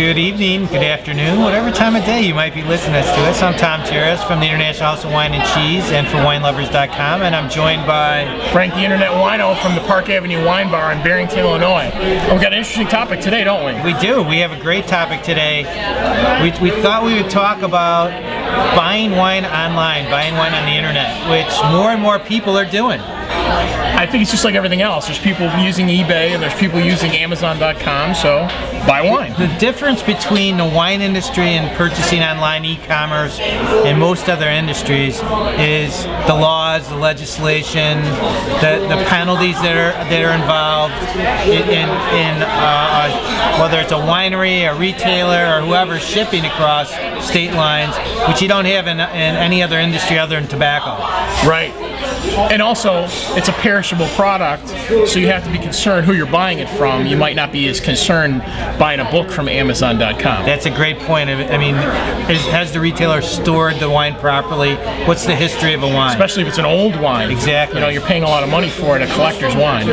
Good evening, good afternoon, whatever time of day you might be listening to us. I'm Tom Cheris from the International House of Wine and Cheese and for WineLovers.com, and I'm joined by Frank, the Internet Wino from the Park Avenue Wine Bar in Barrington, Illinois. We've got an interesting topic today, don't we? We do. We have a great topic today. We thought we would talk about buying wine online, buying wine on the internet, which more and more people are doing. I think it's just like everything else. There's people using eBay and there's people using Amazon.com, so buy wine. The difference between the wine industry and purchasing online, e-commerce, and most other industries is the laws, the legislation, the penalties that are involved in whether it's a winery, a retailer, or whoever shipping across state lines, which you don't have in any other industry other than tobacco. Right. And also, it's a perishable product, so you have to be concerned who you're buying it from. You might not be as concerned buying a book from Amazon.com. That's a great point. I mean, has the retailer stored the wine properly? What's the history of a wine? Especially if it's an old wine. Exactly. You know, you're paying a lot of money for it, a collector's wine.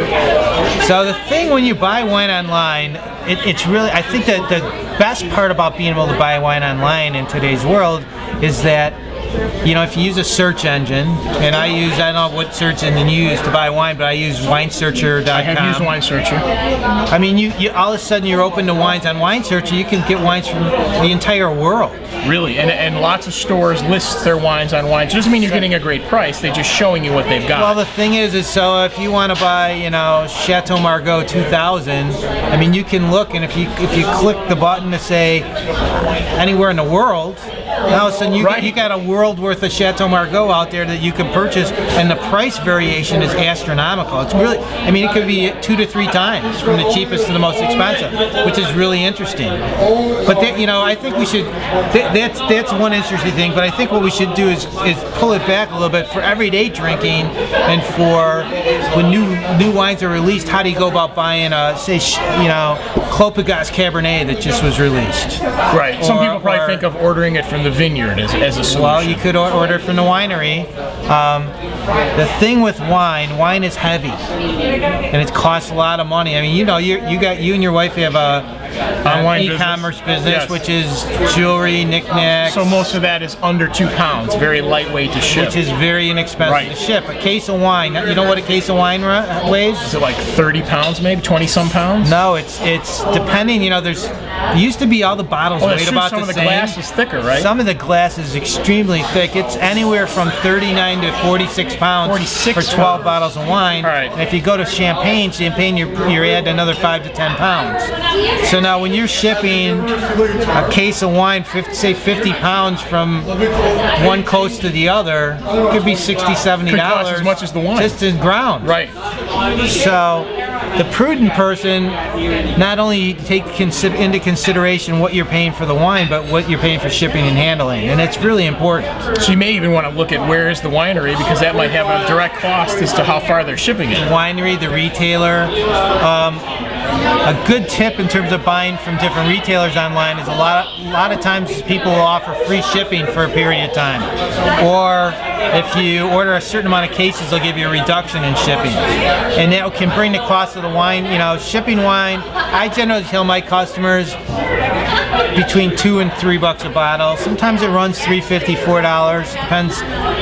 So the thing when you buy wine online, it's really, I think that the best part about being able to buy wine online in today's world is that, you know, if you use a search engine, and I don't know what search engine you use to buy wine, but I use WineSearcher.com. I have used WineSearcher. I mean, you all of a sudden you're open to wines on WineSearcher. You can get wines from the entire world. Really, and lots of stores list their wines on WineSearcher. Doesn't mean you're getting a great price. They're just showing you what they've got. Well, the thing is so if you want to buy, you know, Chateau Margaux 2000, I mean, you can look, and if you click the button to say anywhere in the world, now all of a sudden you got a world worth of Chateau Margaux out there that you can purchase, and the price variation is astronomical. It's really, I mean, it could be 2 to 3 times from the cheapest to the most expensive, which is really interesting. But that, you know, I think we should. That's one interesting thing. But I think what we should do is pull it back a little bit for everyday drinking, and for when new wines are released. How do you go about buying a, say, you know, Clos Pegase Cabernet that just was released? Right. Some people probably think of ordering it from the vineyard as a solution. Well, you could order it from the winery. The thing with wine is heavy, and it costs a lot of money. I mean, you know, you and your wife have an e-commerce business, yes, which is jewelry, knickknacks. So most of that is under 2 pounds, very lightweight to ship. Which is very inexpensive to ship. A case of wine, you know what a case of wine weighs? Is it like 30 pounds maybe, 20-some pounds? No, it's depending, you know, it used to be all the bottles weighed about the same. Some of the glass is thicker, right? Some of the glass is extremely thick. It's anywhere from 39 to 46 pounds for 12 bottles of wine. All right. And if you go to Champagne, you're adding another 5 to 10 pounds. So now when you're shipping a case of wine, say 50 pounds from one coast to the other, it could be $60, $70. Could cost as much as the wine. Just in ground. Right. So the prudent person not only take into consideration what you're paying for the wine, but what you're paying for shipping and handling, and it's really important. So you may even want to look at where is the winery, because that might have a direct cost as to how far they're shipping it. The winery, the retailer. A good tip in terms of buying from different retailers online is a lot of times people will offer free shipping for a period of time, or if you order a certain amount of cases, they'll give you a reduction in shipping, and that can bring the cost of the wine. You know, shipping wine, I generally tell my customers between $2 and $3 a bottle. Sometimes it runs $3.50, $4. Depends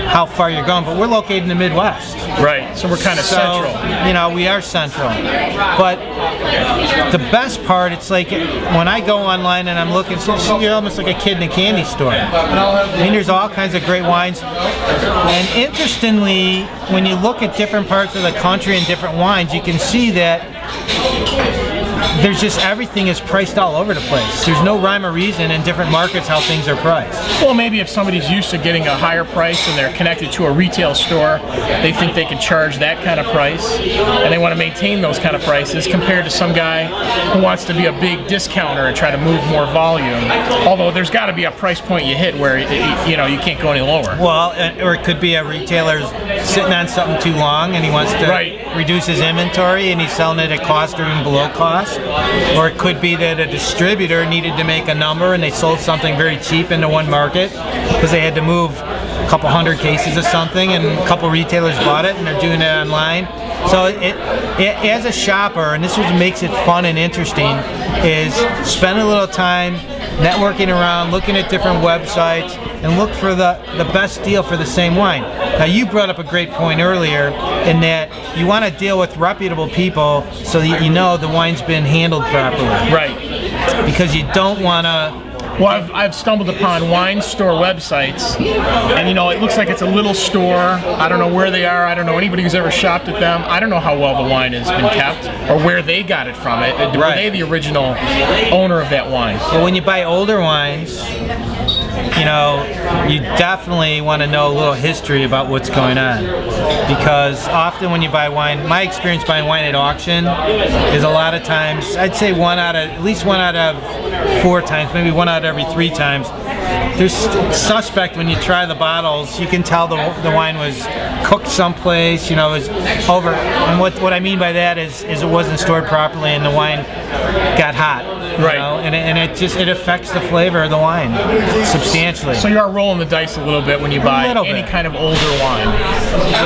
how far you're going. But we're located in the Midwest. Right. So we're kind of central. You know, we are central. But the best part, it's like when I go online and I'm looking, you're almost like a kid in a candy store. I mean, there's all kinds of great wines. And interestingly, when you look at different parts of the country and different wines, you can see that there's just everything is priced all over the place. There's no rhyme or reason in different markets how things are priced. Well, maybe if somebody's used to getting a higher price and they're connected to a retail store, they think they can charge that kind of price, and they want to maintain those kind of prices compared to some guy who wants to be a big discounter and try to move more volume. Although there's got to be a price point you hit where you know you can't go any lower. Well, or it could be a retailer's sitting on something too long and he wants to reduce his inventory and he's selling it at cost or even below cost. Or it could be that a distributor needed to make a number and they sold something very cheap into one market because they had to move a couple hundred cases of something and a couple retailers bought it and they're doing it online. So as a shopper, and this is what makes it fun and interesting, is spend a little time networking around, looking at different websites, and look for the best deal for the same wine. Now, you brought up a great point earlier in that you want to deal with reputable people so that you know the wine's been handled properly. Right. Because you don't want to... Well, I've stumbled upon wine store websites, and it looks like it's a little store. I don't know where they are. I don't know anybody who's ever shopped at them. I don't know how well the wine has been kept or where they got it from. Were they the original owner of that wine? Well, when you buy older wines, you definitely want to know a little history about what's going on, because often when you buy wine, my experience buying wine at auction is a lot of times, I'd say at least one out of 4 times, maybe 1 out of every 3 times, there's suspect when you try the bottles. You can tell the wine was cooked someplace, it was over, and what I mean by that is it wasn't stored properly and the wine got hot. Right. And it affects the flavor of the wine substantially. So you are rolling the dice a little bit when you buy any kind of older wine.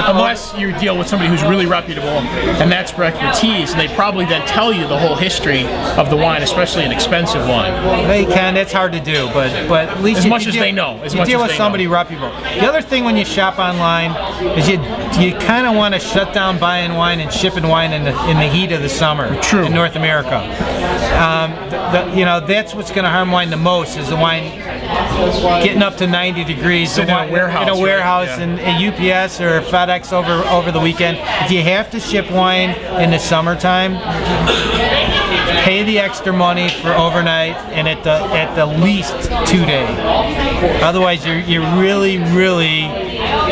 Unless you deal with somebody who's really reputable and that's for expertise, and they probably then tell you the whole history of the wine, especially an expensive wine. They can, that's hard to do, but at least as much as they know. You deal with somebody reputable. The other thing when you shop online is you kind of want to shut down buying wine and shipping wine in the heat of the summer in North America. That's what's going to harm wine the most, is the wine getting up to 90 degrees in a warehouse, and a UPS or FedEx over the weekend. If you have to ship wine in the summertime, pay the extra money for overnight and at the least 2 days. Otherwise, you're really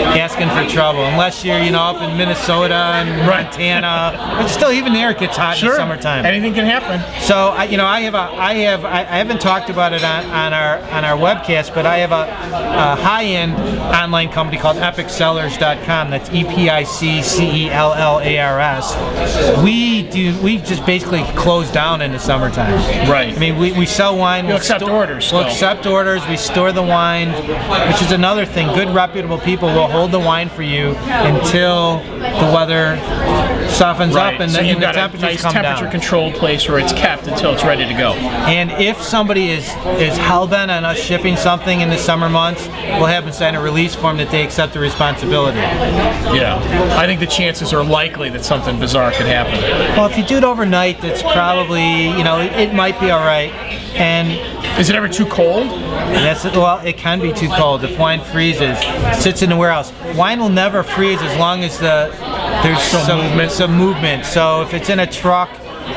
asking for trouble. Unless you're up in Minnesota and Montana, but still, even there it gets hot in the summertime. Anything can happen. So I haven't talked about it on our webcast, but I have a high-end online company called EpicCellars.com. That's EPICCELLARS. We just basically close down in the summertime. Right. I mean, we sell wine. We'll accept orders. We'll accept orders. We store the wine, which is another thing. Good, reputable people will hold the wine for you until the weather softens up and so the got temperatures a nice come down. temperature-controlled place where it's kept until it's ready to go. And if somebody is hell-bent on us shipping something in the summer months, we'll have them sign a release form that they accept the responsibility. Yeah. I think the chances are likely that something bizarre could happen. Well, if you do it overnight, that's probably, it might be all right. And is it ever too cold? Well, it can be too cold. If wine freezes, sits in the warehouse. Wine will never freeze as long as there's some movement. So if it's in a truck,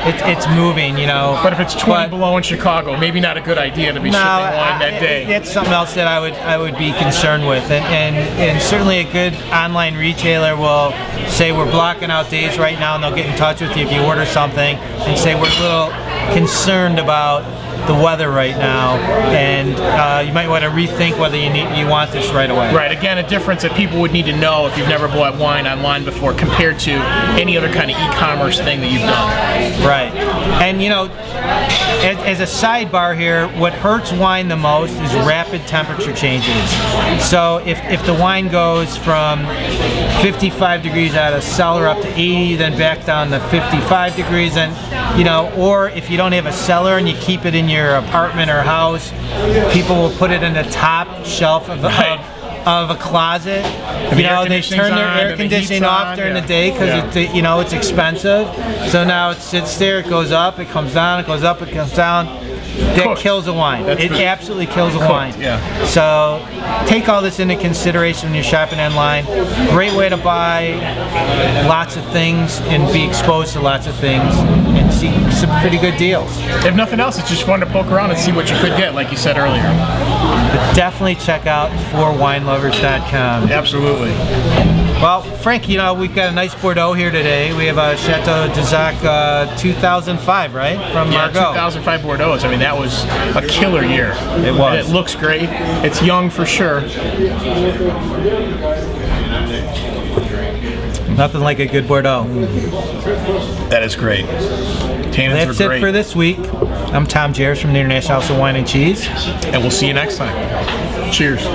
it's moving, But if it's 20 below in Chicago, maybe not a good idea to be shipping wine that day. It's something else that I would be concerned with, and certainly a good online retailer will say we're blocking out days right now, and they'll get in touch with you if you order something and say we're a little concerned about the weather right now, and you might want to rethink whether you want this right away. Right. Again, a difference that people would need to know if you've never bought wine online before compared to any other kind of e-commerce thing that you've done. Right. And as a sidebar here, what hurts wine the most is rapid temperature changes. So if the wine goes from 55 degrees out of cellar up to 80, then back down to 55 degrees, and or if you don't have a cellar and you keep it in your apartment or house, people will put it in the top shelf of a closet. They turn their air conditioning off during the day because it's expensive. So now it sits there, it goes up, it comes down, it goes up, it comes down. That kills a wine. It absolutely kills a wine. Yeah. So take all this into consideration when you're shopping online. Great way to buy lots of things and be exposed to lots of things and see some pretty good deals. If nothing else, it's just fun to poke around and see what you could get, like you said earlier. But definitely check out forwinelovers.com. Absolutely. Well, Frank, we've got a nice Bordeaux here today. We have a Chateau d'Azac 2005, right? From Margaux. 2005 Bordeaux. I mean, that was a killer year. It was. And it looks great. It's young for sure. Nothing like a good Bordeaux. That is great. Tannins That's are great. it for this week. I'm Tom Jares from the International House of Wine and Cheese. And we'll see you next time. Cheers.